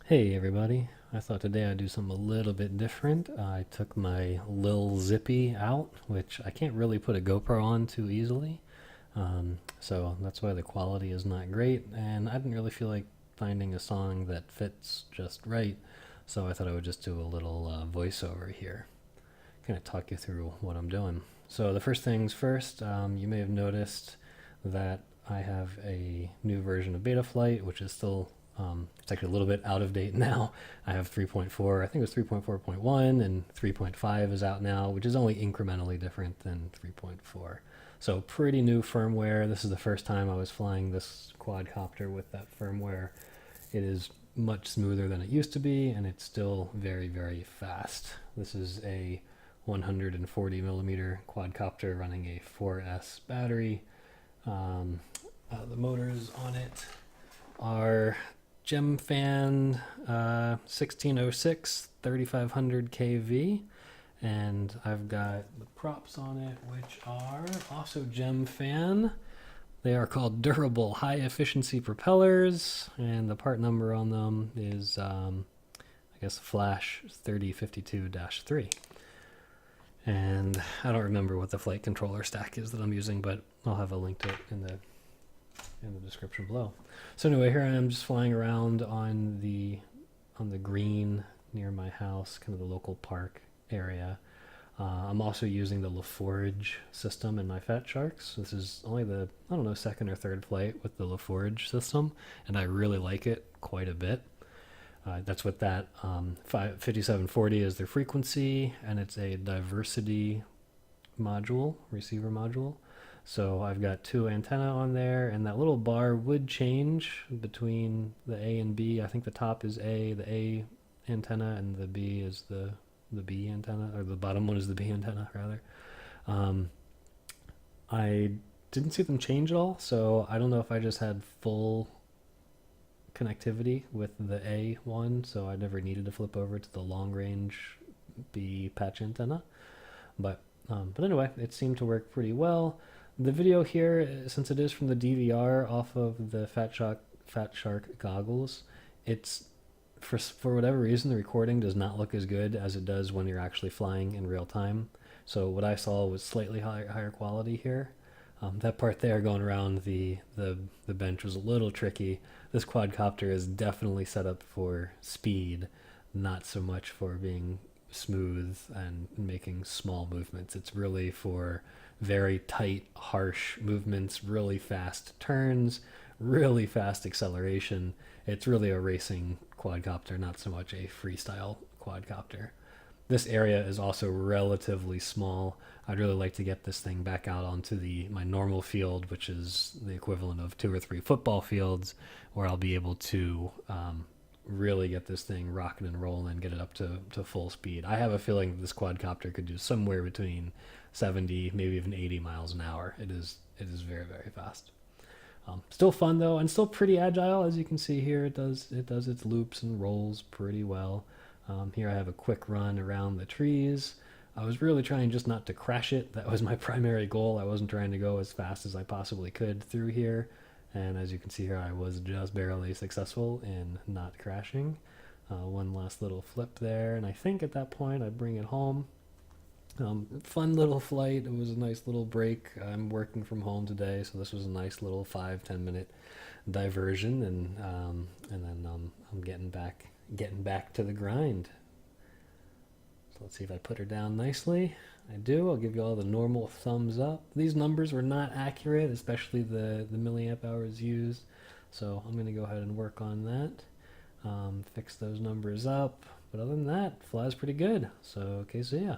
Hey everybody, I thought today I'd do something a little bit different. I took my Lil Zippy out, which I can't really put a GoPro on too easily. So that's why the quality is not great, and I didn't really feel like finding a song that fits just right, so I thought I would just do a little voiceover here, kind of talk you through what I'm doing. So the first things first, you may have noticed that I have a new version of Betaflight, which is still it's actually a little bit out of date now. I have 3.4, I think it was 3.4.1, and 3.5 is out now, which is only incrementally different than 3.4. So pretty new firmware. This is the first time I was flying this quadcopter with that firmware. It is much smoother than it used to be, and it's still very, very fast. This is a 140 millimeter quadcopter running a 4S battery. The motors on it are GemFan 1606 3500 kV, and I've got the props on it, which are also GemFan. They are called durable high efficiency propellers, and the part number on them is I guess Flash 3052-3. And I don't remember what the flight controller stack is that I'm using, but I'll have a link to it in the description below. So anyway, here I am just flying around on the green near my house, kind of the local park area. I'm also using the LaForge system in my Fat Sharks. This is only the, I don't know, second or third flight with the LaForge system, and I really like it quite a bit. That's what that 5740 is their frequency, and it's a diversity module, receiver module. So I've got two antenna on there, and that little bar would change between the A and B. I think the top is A, the A antenna, and the B is the B antenna, or the bottom one is the B antenna, rather. I didn't see them change at all, so I don't know if I just had full connectivity with the A one, so I never needed to flip over to the long range B patch antenna. But anyway, it seemed to work pretty well. The video here, since it is from the DVR off of the Fat Shark goggles, it's for whatever reason the recording does not look as good as it does when you're actually flying in real time. So what I saw was slightly higher quality here. That part there going around the bench was a little tricky. This quadcopter is definitely set up for speed, not so much for being smooth and making small movements. It's really for very tight, harsh movements, really fast turns, really fast acceleration. It's really a racing quadcopter, not so much a freestyle quadcopter. This area is also relatively small. I'd really like to get this thing back out onto my normal field, which is the equivalent of 2 or 3 football fields, where I'll be able to really get this thing rocking and rolling and get it up to full speed. I have a feeling this quadcopter could do somewhere between 70, maybe even 80 miles an hour. It is very, very fast. Still fun though, and still pretty agile. As you can see here, it does its loops and rolls pretty well. Here I have a quick run around the trees. I was really trying just not to crash it. That was my primary goal. I wasn't trying to go as fast as I possibly could through here. And as you can see here, I was just barely successful in not crashing. One last little flip there, and I think at that point I bring it home. Fun little flight. It was a nice little break. I'm working from home today, so this was a nice little 5-10 minute diversion, and then I'm getting back to the grind. So let's see if I put her down nicely. I do. I'll give you all the normal thumbs up. These numbers were not accurate, especially the milliamp hours used. So I'm going to go ahead and work on that. Fix those numbers up. But other than that, flies pretty good. So, okay, so yeah.